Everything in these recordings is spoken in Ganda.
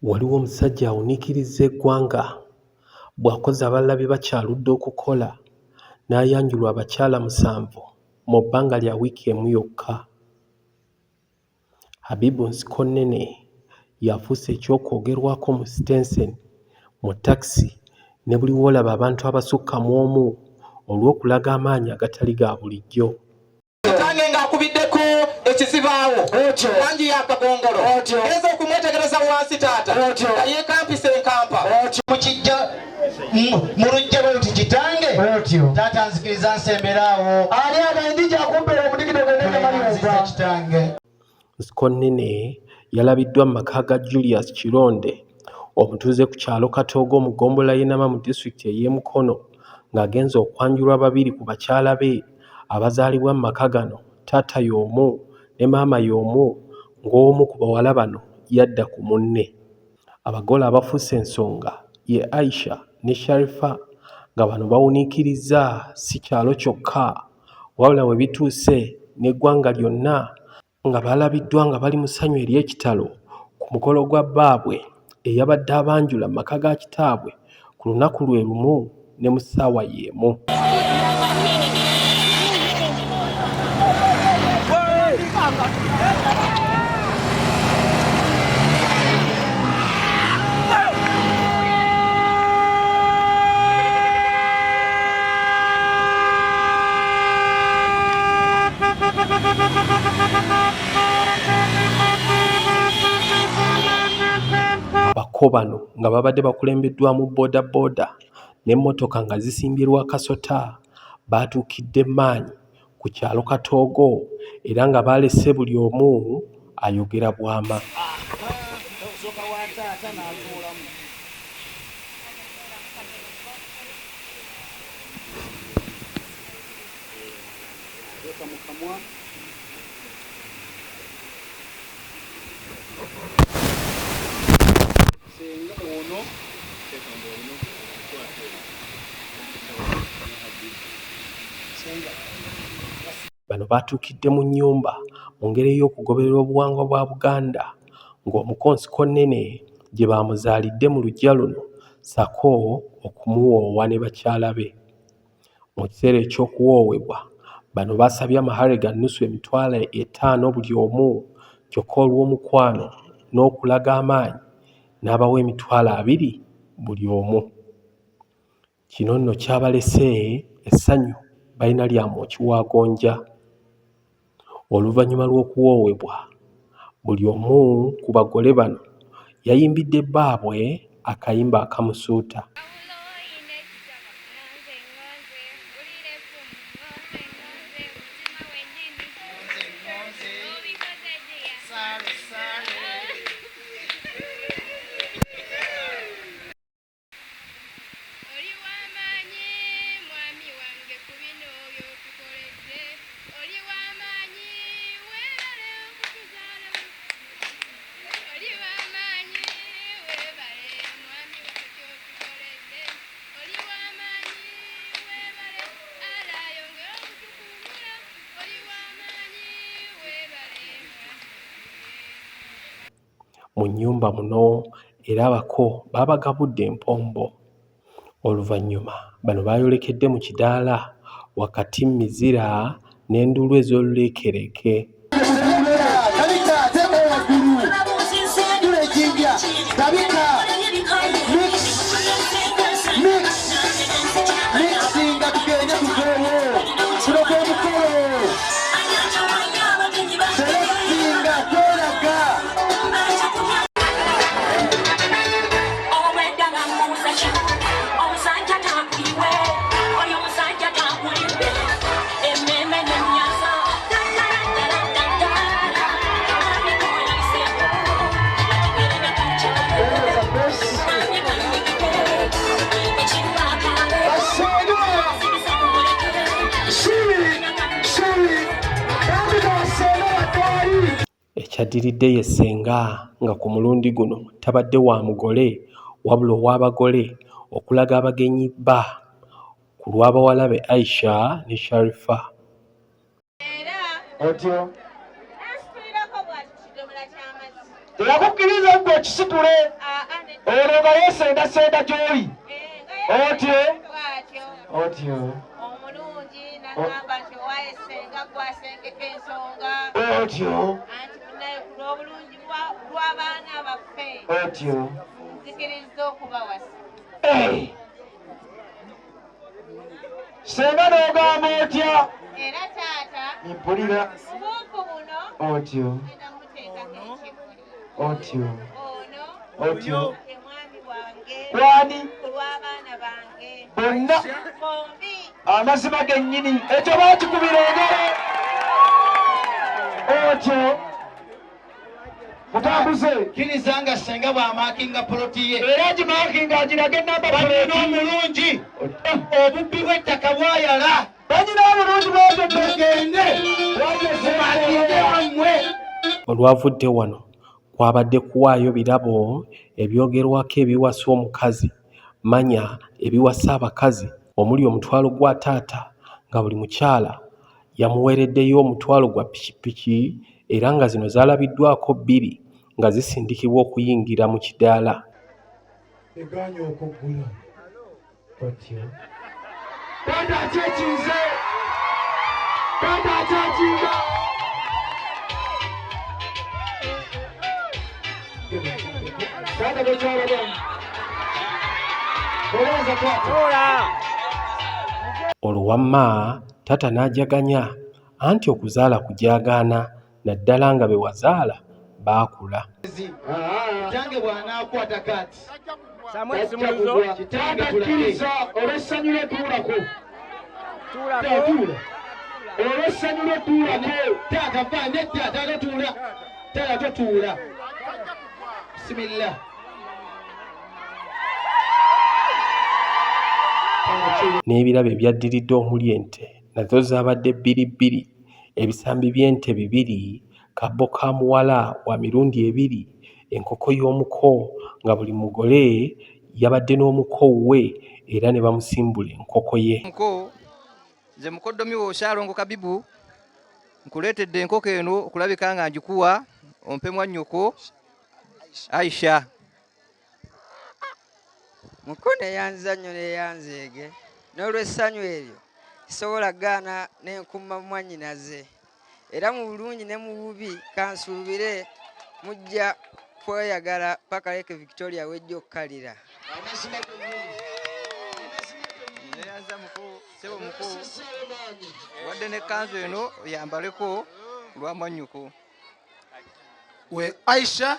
Waliwo omusajja awuniikirizza eggwanga bw'akoze abalala bye bakyaludde okukola n'ayanjulwa abakyala 7 mu bbanga lya wiiki emu yokka. Habibu Nsikonene yafuuse eky'okwogerwako mu sitenseni, mu takisi ne buli w'olaba abantu abasukka mu omu olw'okulaga amaanyi agatali ga bulijjo. Kitange ng'akubiddeko ekizibaawo langi y'akagongolo eza okumwetegereza wansi taata yeekampisa enkampa mukijja mu lujja bwe luti kitange taata nzikiriza nsemberaawo ali abaindija akumpera omudigido gwendegamaliza kitange. Nsikonene yalabiddwa mu maka ga Julius Kironde omutuuze ku kyalo Katoogo mu ggombolola y'e Nama mu disitulikiti ey'e Mukono ng'agenza okwanjulwa babiri ku bakyala be abazaalibwa mu maka gano, taata y'omu ne maama y'omu, ng'omu ku bawala bano yadda ku munne. Abagole abafuuse ensonga ye Aisha ne Sharifa nga bano bawuniikirizza si kyalo kyokka wabula we bituuse n'eggwanga lyonna nga balabiddwa nga bali mu ssanyu ery'ekitalo ku mukolo gwa bbaabwe eyabadde abanjula mu maka ga kitaabwe ku lunaku lwe lumu ne mu ssaawa y'emu. Abako bano nga babadde bakulembeddwamu boodabooda n'emmotoka nga zisimbye lwa kasota baatuukidde maanyi ku kyalo Katoogo era nga baalese buli omu ayogera bwama. Bano baatuukidde mu nnyumba mu ngeri y'okugoberera obuwangwa bwa Buganda ng'omuko Nsikonene gye baamuzaalidde mu luggya luno sako okumuwoowa ne bakyala be. Mu kiseera eky'okuwoowebwa bano baasabye amahale ga nnusu $50,000 buli omu, kyokka olw'omukwano n'okulaga amaanyi n'abawa $20,000 buli omu. Kino nno kyabalese essanyu balina lyamwoki wa gonja. Oluvannyuma lw'okuwoowebwa buli omu ku bagole bano yayimbidde bbaabwe akayimba akamusuuta. Mu nnyumba muno era abako baabagabudde empombo. Oluvannyuma bano baayolekedde mu kidaala wakati mizira n'enduulu ez'oluleekereke. Ekyaddiridde ye ssenga nga ku mulundi guno tabadde wa mugole wabula ow'abagole okulaga abagenyi bba ku lw'abawala be Aisha ne Sharifa. Teyakukkiriza gwe okisitule. Olwo nga yeesendasenda gy'oli. Otyo otyo omulungi n'agamba nti owayesenga gwasengeka ensonga otyo anti munaye ku lw'obulungi lw'abaana baffe otyo nzikiriza okubawasa. Senga n'ogamba otya? Era taata mpulira obumpu buno otyo genda muteekako ekimuli. otyo Ono otyo ye mwami wange wani ku lw'abaana bange bonna bombi. amazima gennyini ekyo baakikubira engalo otyo mutambuze kiriza nga senga bw'amaakinga poloti ye era gimaakinga agirage namba poloti omulungi obubbi bw'ettaka bwayala banyina obulungi bwotebegende wagesemalinde wammwe. Olwavudde wano kwabadde kuwaayo birabo ebyogerwako ebiwasa omukazi manya ebiwasa abakazi omuli omutwalo gwa taata nga buli mukyala yamuweereddeyo omutwalo gwa pikipiki era nga zino zaalabiddwako 2 nga zisindikibwa okuyingira mu kidaala. Eganya okugula otyo taata akyekinze taata akyakinga taata bwekyalaga olowooza twatola Olwo wamma taata n'ajaganya anti okuzaala kujaagaana naddala nga be wazaala baakula. kitange bw'anaakwata kati kitange akkiriza olw'essanyu lyetuulako olw'essanyu lyetuulako taata va nedda taata tuula taata totuula bisimillah. N'ebirabo ebyaddiridde omuli ente nazo zaabadde 2, ebisambi by'ente 2, kabbo ka muwala wa mirundi 2, enkoko y'omuko nga buli mugole yabadde n'omuko we era ne bamusimbula enkoko ye. Nze mukoddomi wo Shalongo Kabibu nkuleetedde enkoko eno okulabika nga ngikuwa ompe mwannyoko Aisha. Mukono eyanza nnyo neyanzeege n'olw'essanyu eryo sisobola gaana n'enkumma mwannyinaze era mu bulungi ne mu bubi kansuubire mujja kweyagala paka Lake Victoria wejja okukalira. Neyanza sebo muko wadde ne kanzu eno yambaleko lwa mwannyoko we Aisha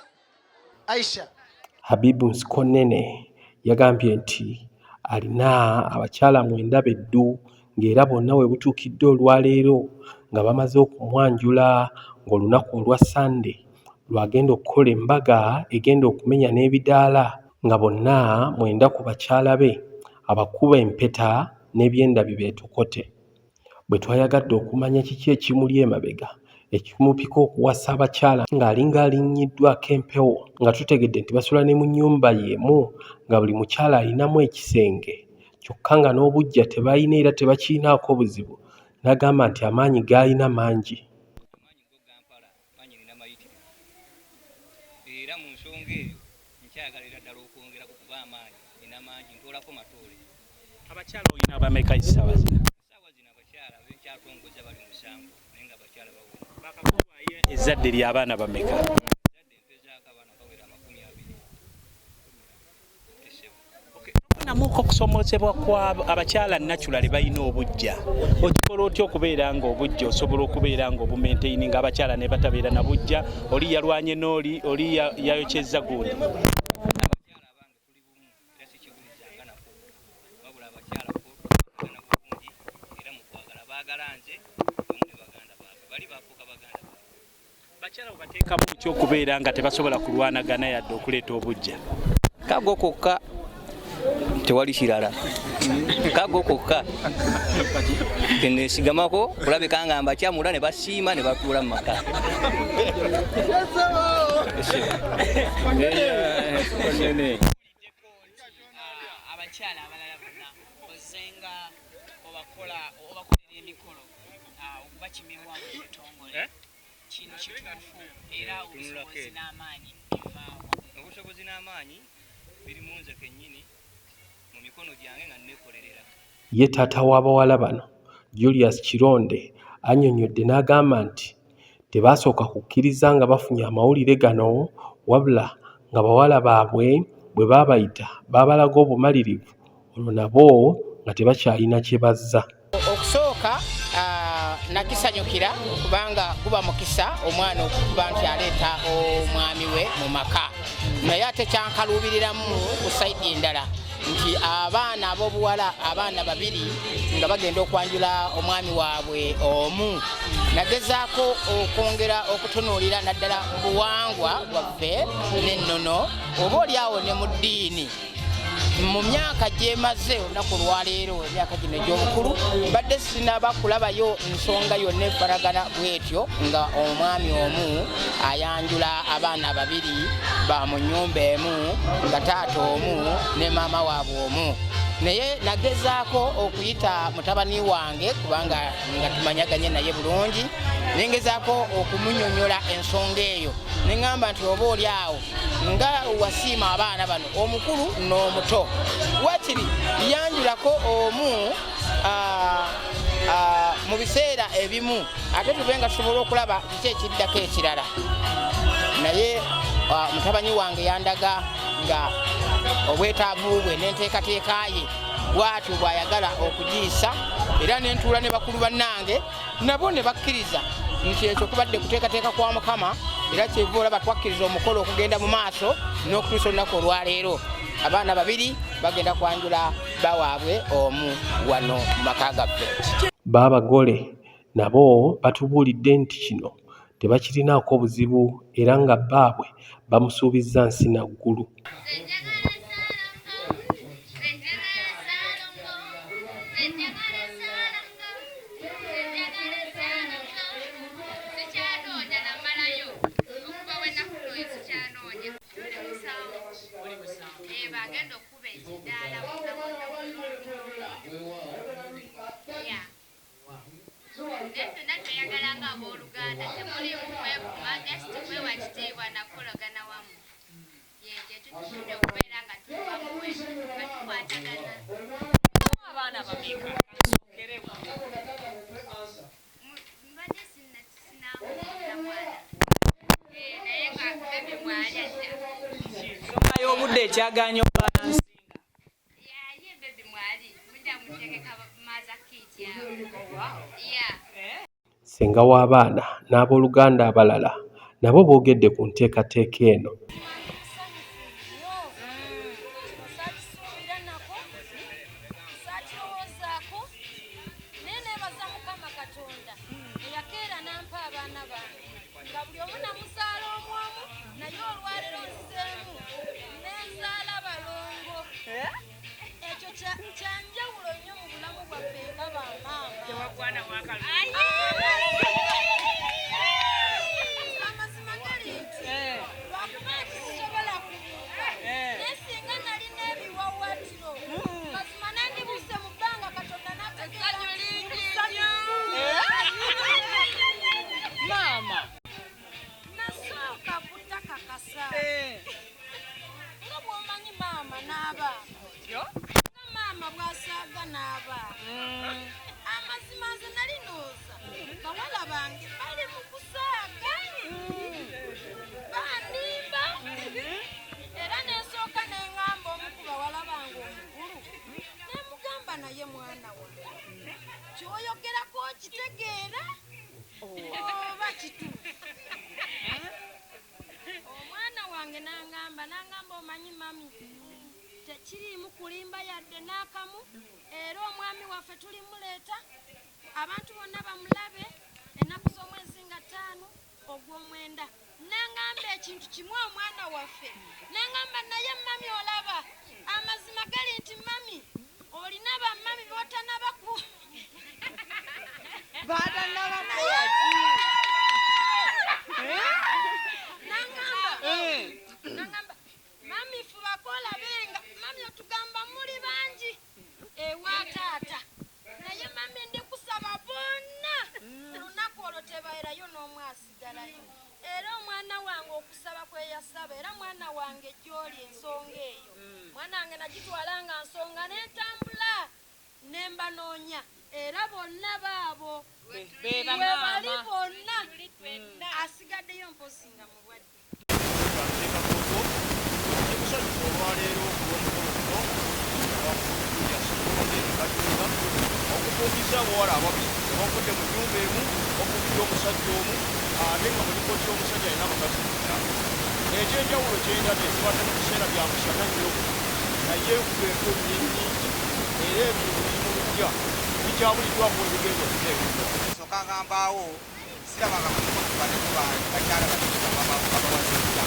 Habibu Nsikonene yagambye nti alina abakyala 9 beddu ng'era bonna we butuukidde olwaleero nga bamaze okumwanjula ng'olunaku olwa Sande lwagenda okukola embaga egenda okumenya n'ebidaala nga bonna 9 ku bakyala be abakuba empeta n'ebyenda bibeetokote. Bwe twayagadde okumanya kiki ekimuli emabega ekimupika okuwasa abakyala ng'alinga alinnyiddwako empewo nga tutegedde nti basula ne mu nnyumba y'emu nga buli mukyala alinamu ekisenge kyokka nga n'obujja tebalina era tebakiinaako buzibu, n'agamba nti amaanyi g'alina mangi. Era mu nsonga eyo nkyagalira ddala okwongera ku kuba amaanyi nina mangi ntoolako matoole. Abakyala olina abameka essaawa zino? Essaawa zino abakyala benkyatongozza bali 7 naye nga abakyala bawera. Bakakuwaayo ezzadde ly'abaana bameka? Ezzadde empezaako abaana bawera 20. Namuko okusomozebwa kwa abakyala naturally balina obujja. Okikola otya okubeera nga obujja osobola okubeera nga obumaintaini nga abakyala ne batabeera na bujja oli yalwanye n'oli oli yayokyezza gundi. Abakyala abange tuli bumu era sikibulizanga nako wabula abakyala ko tulina bulungi era mu kwagala baagala nze wamu ne baganda baabwe bali bafuuka baganda baabwe. Bakyala obateekamu ki okubeera nga tebasobola kulwanagana yadde okuleeta obujja? Kago kokka tewali kirala kago kokka kenesigamako kulabika nga mbakyamula ne basiima ne batuula mu maka. Abakyala abalala bonna ozenga obakolera emikolo okubakimirwa mu butongole kino kituufu era obusobozi n'amaanyi bivaawo. Obusobozi n'amaanyi biri munze kennyini mu mikono gyange nga nneekolerera. Ye taata w'abawala bano Julius Kironde annyonnyodde n'agamba nti tebaasooka kukkiriza nga bafunye amawulire gano, wabula nga bawala baabwe bwe baabayita baabalaga obumalirivu, olwo nabo nga tebakyalina kye bazza. Okusooka nakisanyukira kubanga guba mukisa omwana okuba nti aleeta omwami we mu maka, naye ate kyankaluubiriramu ku sayidi endala nti abaana ab'obuwala abaana babiri nga bagenda okwanjula omwami waabwe omu, nagezaako okwongera okutunuulira naddala mu buwangwa bwaffe n'ennono oba oliawo ne mu ddiini. Mu myaka gyemaze olunaku lwaleero emyaka gino egy'obukulu mbadde sinaba kulabayo nsonga yonna efaragana bwetyo nga omwami omu ayanjula abaana babiri ba mu nnyumba emu nga taata omu ne maama waabwe omu. Naye nagezaako okuyita mutabani wange kubanga nga tumanyaganye naye bulungi, nengezaako okumunyonyola ensonga eyo, neŋŋamba nti oba oli awo nga wasiima abaana bano omukulu n'omuto, wakiri yanjulako omu mu biseera ebimu ate tube nga tusobola okulaba kiki ekiddako ekirala. Naye mutabani wange yandaga nga obwetaavu bwe n'enteekateeka ye bwatyo bw'ayagala okugiyisa, era n'entuula ne bakulu bannange nabo ne bakkiriza nti ekyo kubadde kuteekateeka kwa Mukama, era kyeva olaba twakkiriza omukolo okugenda mu maaso n'okutuusa olunaku olwaleero. Abaana babiri bagenda kwanjula bawaabwe omu wano mu maka gaffe. Baabagole nabo batubuulidde nti kino tebakirinaako buzibu era nga bbaabwe bamusuubizza nsi na ggulu. Obudde ekyaganya obansinga Ssenga w'abaana n'abooluganda abalala nabo boogedde ku nteekateeka eno. Tekiriimu kulimba yadde n'akamu, era omwami waffe tulimuleeta abantu bonna bamulabe ennaku z'omwezi nga 5 ogw'omwenda. Nangamba ekintu kimu omwana waffe, nangamba naye mami olaba amazima gali nti mami olina bammami b'otanabaku nangamba mami fubako olabenga mami otugamba muli bangi ewa taata, naye mami ndi kusaba bonna olunaku olwo tebaerayo n'omu asigalayo, era omwana wange okusaba kwe yasaba, era mwana wange gy'oli ensonga eyo banoonya era bonna baabo Be bali bamaama. bonna asigaddeyo mposi nga mulwadde. okutuukiza abawala ababiri abavudde mu nnyumba emu okuvudde omusajja omu ate nga muliko ki omusajja alina abakazi bonna. Ekyenjawulo kyendabye tubadde mu biseera bya musyana nnyo naye kubeeko nnyingi era ebintu biri mu lujja bikyabuliddwako ebigenda okuteekebwa. Soka ngambaawo sirabanga kuliko tubadde tuba bakyala babawazizza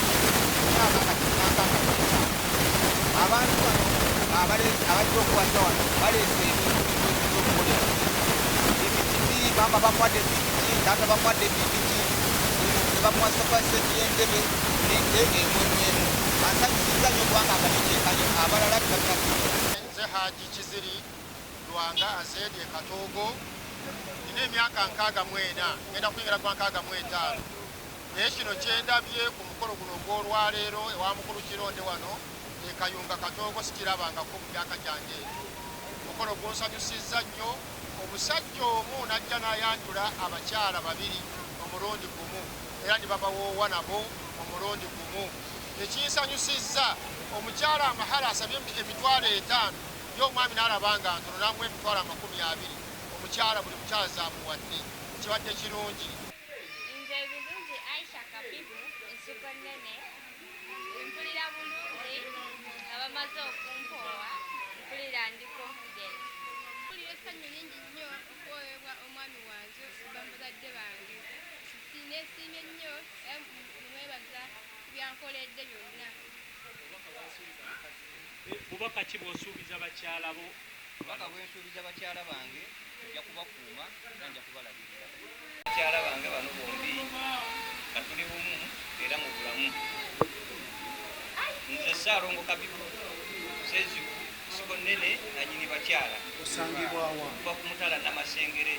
abantu bano abajja okuwaza wano baleese ebintu by'okukolera ebititi bamba bamwadde ebititi taata bamwadde ebititi bamuwasafase by'entebe n'ente emwemwemu ansanyusiza nnyo kubanga akanikyekanyo abalala tibakakiri. Nze Haji Kiziri Lwanga Azedye Katoogo nina emyaka 64 ngenda kuyingira kwa 65 naye kino kyendabye ku mukolo guno ogw'olwaleero ewa mukulu Kironde wano ekayunga Katoogo sikirabangako mu myaka gyange egyo. Omukolo gunsanyusizza nnyo. Omusajja omu n'ajja n'ayanjula abakyala babiri omulundi gumu era ne babawoowa nabo omulundi gumu. Ekinsanyusizza omukyala amahala asabye emitwalo 5 y'omwami n'alaba nga ntono n'amuwa emitwalo 20. Omukyala buli mukyala zaamuwadde kibadde kirungi. Nze ebirungi Aisha Kabibu ensuko nnene mpulira bulungi abamaze okumpoowa mpulira ndi confident. Mpulira essanyu lingi nnyo okuwoowebwa omwami wange bamuzadde bange. Sineesiimye nnyo mwebaza byankoledde byonna. Bubaka ki bw'osuubiza bakyala bo? Obubaka bwensuubiza bakyala bange nja kubakuuma era nja kubalabirira. Bakyala bange bano bombi nga tuli bumu era mu bulamu. Nze Ssaalongo Kabibu Sezi Nsiko Nnene nannyini bakyala. Osangibwa wa? Kuva ku Mutala Namasengere.